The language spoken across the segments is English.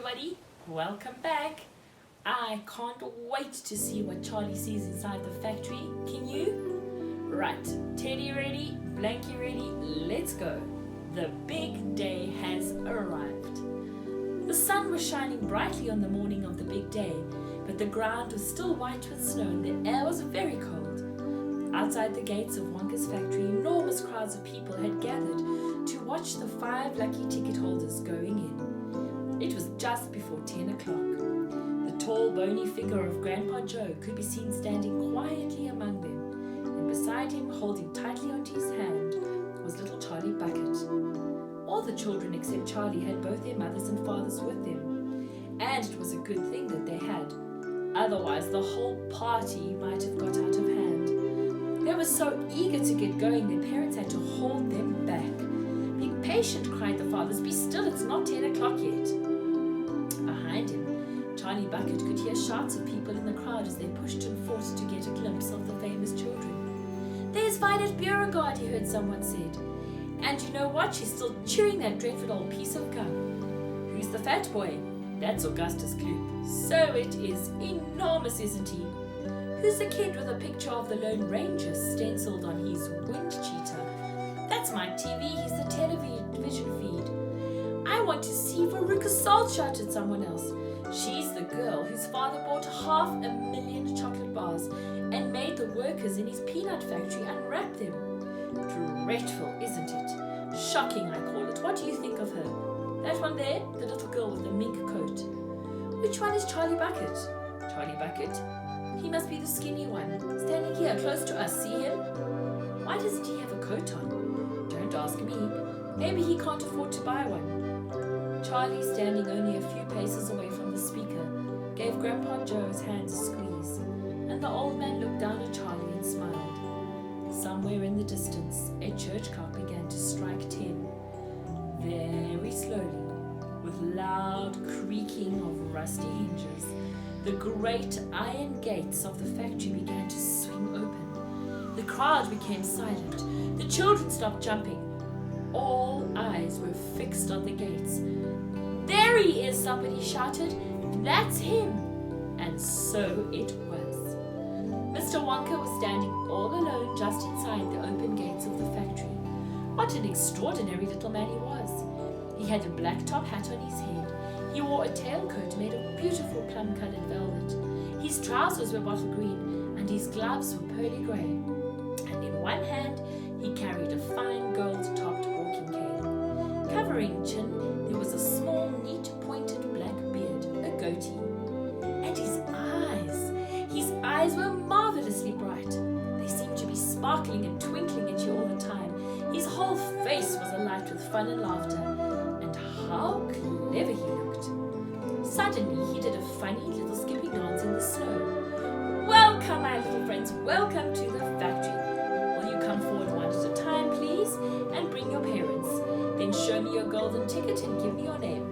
everybody, welcome back. I can't wait to see what Charlie sees inside the factory. Can you? Right, Teddy ready, Blanky ready, let's go. The big day has arrived. The sun was shining brightly on the morning of the big day, but the ground was still white with snow and the air was very cold. Outside the gates of Wonka's factory, enormous crowds of people had gathered to watch the 5 lucky ticket holders going in. It was just before 10 o'clock. The tall, bony figure of Grandpa Joe could be seen standing quietly among them, and beside him, holding tightly onto his hand, was little Charlie Bucket. All the children except Charlie had both their mothers and fathers with them, and it was a good thing that they had. Otherwise, the whole party might have got out of hand. They were so eager to get going, their parents had to hold them back. "Be patient," cried the fathers. "Be still, it's not 10 o'clock yet." Behind him, Charlie Bucket could hear shouts of people in the crowd as they pushed and fought to get a glimpse of the famous children. "There's Violet Beauregard," he heard someone said. "And you know what? She's still chewing that dreadful old piece of gum." "Who's the fat boy?" "That's Augustus Gloop." "So it is. Enormous, isn't he?" "Who's the kid with a picture of the Lone Ranger stenciled on his wind cheater?" "That's my TV. He's the television feed." "I want to see Veruca Salt," shouted someone else. "She's the girl whose father bought 500,000 chocolate bars and made the workers in his peanut factory unwrap them." "Dreadful, isn't it? Shocking, I call it. What do you think of her?" "That one there, the little girl with the mink coat." "Which one is Charlie Bucket?" "Charlie Bucket? He must be the skinny one, standing here close to us. See him? Why doesn't he have a coat on?" "Don't ask me. Maybe he can't afford to buy one." Charlie, standing only a few paces away from the speaker, gave Grandpa Joe's hand a squeeze, and the old man looked down at Charlie and smiled. Somewhere in the distance, a church clock began to strike 10. Very slowly, with loud creaking of rusty hinges, the great iron gates of the factory began to swing open. The crowd became silent. The children stopped jumping. All eyes were fixed on the gates. "There he is!" somebody shouted. "That's him!" And so it was. Mr. Wonka was standing all alone just inside the open gates of the factory. What an extraordinary little man he was! He had a black top hat on his head. He wore a tailcoat made of beautiful plum-colored velvet. His trousers were bottle green, and his gloves were pearly grey. And in one hand, he carried a fine gold-topped walking cane. Covering chin, there was a small, neat, pointed black beard, a goatee. And his eyes were marvelously bright. They seemed to be sparkling and twinkling at you all the time. His whole face was alight with fun and laughter. And how clever he looked. Suddenly, he did a funny little skipping dance in the snow. "Welcome, my little friends, welcome to the factory. Will you come forward one at a time, please, and bring your parents? Then show me your golden ticket and give me your name.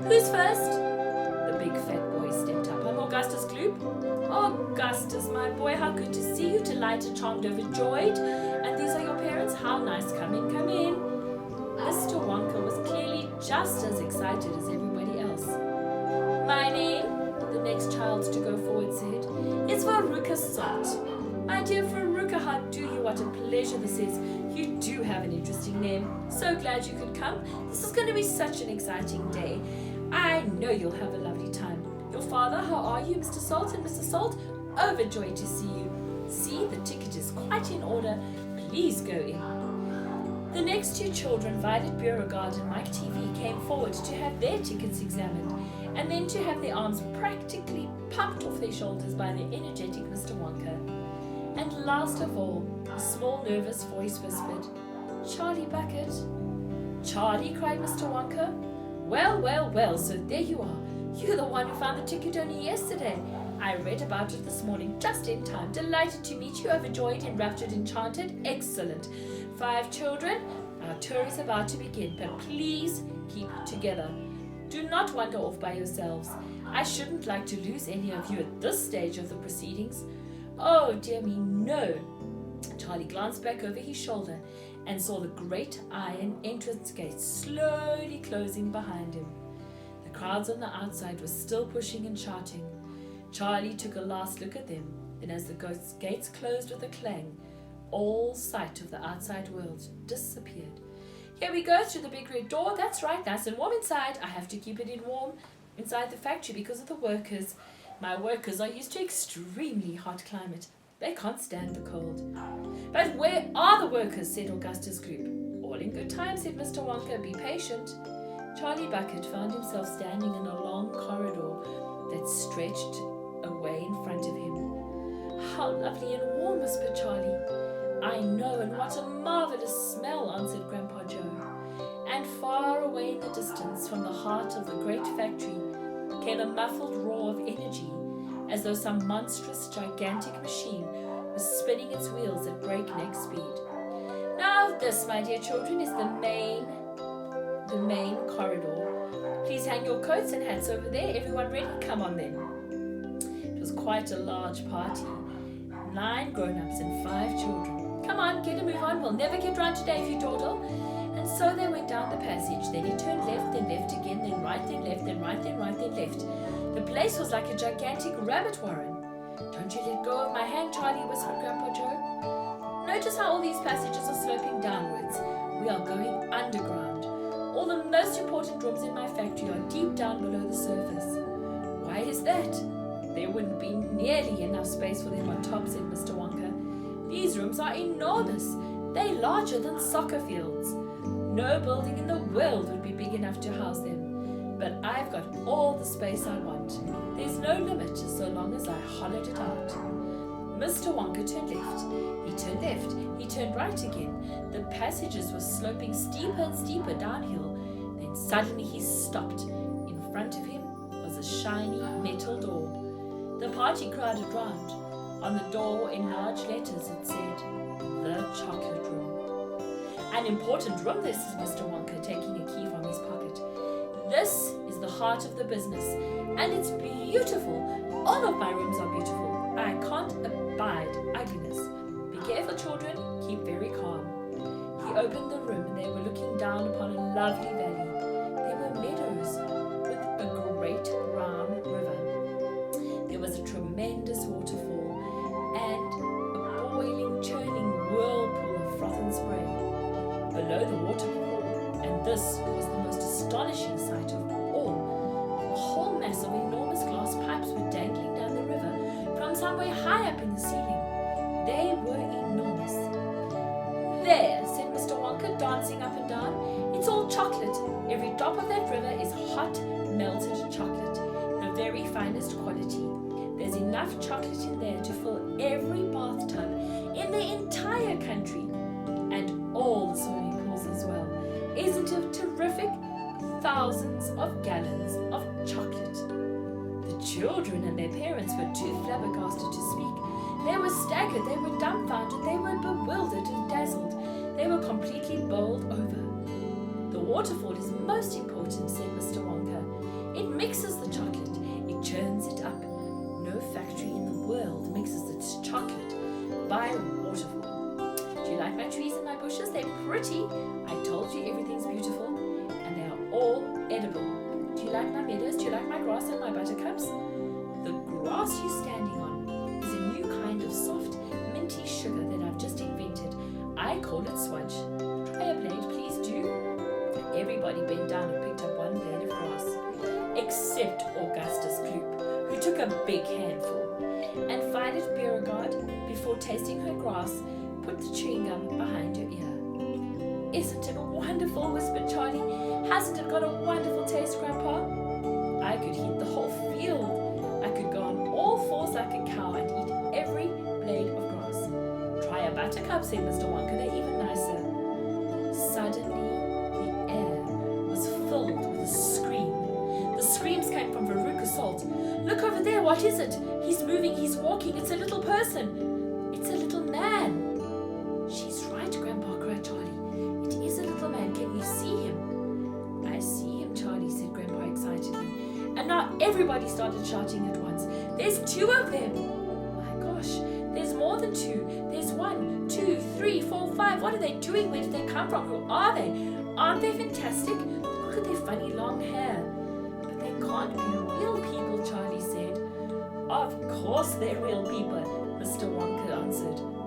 Who's first?" The big fat boy stepped up. "I'm Augustus Gloop." "Augustus, my boy, how good to see you, delighted, charmed, overjoyed. And these are your parents? How nice. Come in, come in." Mr. Wonka was clearly just as excited as everybody else. "My name," the next child to go forward said, "is Veruca Salt." "My dear Veruca, how do you? What a pleasure this is. You do have an interesting name. So glad you could come. This is going to be such an exciting day. I know you'll have a lovely time. Your father, how are you, Mr. Salt and Mr. Salt? Overjoyed to see you. See, the ticket is quite in order. Please go in." The next two children, Violet Beauregard and Mike TV, came forward to have their tickets examined, and then to have their arms practically pumped off their shoulders by the energetic Mr. Wonka. And last of all, a small nervous voice whispered, "Charlie Bucket." "Charlie," cried Mr. Wonka. Well, well, well, so there you are. You're the one who found the ticket only yesterday. I read about it this morning, just in time. Delighted to meet you, overjoyed, enraptured, enchanted. Excellent. 5 children, our tour is about to begin, but please keep together. Do not wander off by yourselves. I shouldn't like to lose any of you at this stage of the proceedings. Oh, dear me, no." Charlie glanced back over his shoulder and saw the great iron entrance gate slowly closing behind him. The crowds on the outside were still pushing and shouting. Charlie took a last look at them. Then as the gates closed with a clang, all sight of the outside world disappeared. Here we go through the big red door. That's right, nice and warm inside. I have to keep it warm inside the factory because of the workers. My workers are used to extremely hot climate. They can't stand the cold. But where are the workers, said Augustus Gloop. All in good time, said Mr. Wonka. Be patient. Charlie Bucket found himself standing in a long corridor that stretched away in front of him. How lovely and warm, whispered Charlie. I know, and what a marvelous smell, answered Grandpa Joe. And far away in the distance, from the heart of the great factory, came a muffled roar of energy, as though some monstrous, gigantic machine was spinning its wheels at breakneck speed. Now this, my dear children, is the main corridor. Please hang your coats and hats over there. Everyone ready? Come on then. It was quite a large party. 9 grown-ups and 5 children. Come on, get a move on. We'll never get round today if you dawdle. And so they went down the passage. Then he turned left, then left again, then right, then left, then right, then right, then left. The place was like a gigantic rabbit warren. Don't you let go of my hand, Charlie, whispered Grandpa Joe. Notice how all these passages are sloping downwards. We are going underground. All the most important rooms in my factory are deep down below the surface. Why is that? There wouldn't be nearly enough space for them on top, said Mr. Wonka. These rooms are enormous. They're larger than soccer fields. No building in the world would be big enough to house them. But I've got all the space I want. There's no limit so long as I hollowed it out. Mr. Wonka turned left. He turned left. He turned right again. The passages were sloping steeper and steeper downhill. Then suddenly he stopped. In front of him was a shiny metal door. The party crowded round. On the door, in large letters, it said, "The Chocolate Room." An important room this, is Mr. Wonka, taking a key from his pocket. This is the heart of the business, and it's beautiful. All of my rooms are beautiful. I can't abide ugliness. Be careful, children. Keep very calm. He opened the room, and they were looking down upon a lovely valley. There were meadows with a great brown river. There was a tremendous waterfall and a boiling, churning whirlpool of froth and spray. Below the waterfall, and this was the most astonishing sight of all, a whole mass of enormous glass pipes were dangling down the river from somewhere high up in the ceiling. They were enormous. There, said Mr. Wonka, dancing up and down. It's all chocolate. Every drop of that river is hot, melted chocolate, the very finest quality. There's enough chocolate in there to fill every bathtub in the entire country, and all the swimming pools as well. Isn't it terrific? Thousands of gallons of chocolate. The children and their parents were too flabbergasted to speak. They were staggered, they were dumbfounded, they were bewildered and dazzled. They were completely bowled over. The waterfall is most important, said Mr. Wonka. It mixes the chocolate, it churns it up. No factory in the world mixes its chocolate by waterfall. Do you like my trees and my bushes? They're pretty. I told you everything's beautiful, and they are all edible. Do you like my meadows? Do you like my grass and my buttercups? The grass you're standing on is a new kind of soft, minty sugar that I've just invented. I call it swudge. Try a blade, please do. Everybody bent down and picked up one blade of grass, except Augustus Gloop, who took a big handful. And Violet Beauregard, before tasting her grass, put the chewing gum behind her ear. Isn't it wonderful, whispered Charlie. Hasn't it got a wonderful taste, Grandpa? I could eat the whole field. I could go on all fours like a cow and eat every blade of grass. Try a buttercup, said Mr. Wonka. They're even nicer. Suddenly, the air was filled with a scream. The screams came from Veruca Salt. Look over there, what is it? He's moving, he's walking, it's a little person. It's a little man. She's right, Grandpa, cried Charlie. It is a little man, can you see him? I see him, Charlie, said Grandpa excitedly. And now everybody started shouting at once. There's 2 of them. My gosh, there's more than 2. There's 1, 2, 3, 4, 5. What are they doing? Where did they come from? Who are they? Aren't they fantastic? Look at their funny long hair. But they can't be real people, Charlie said. Of course they're real people, Mr. Wonka answered.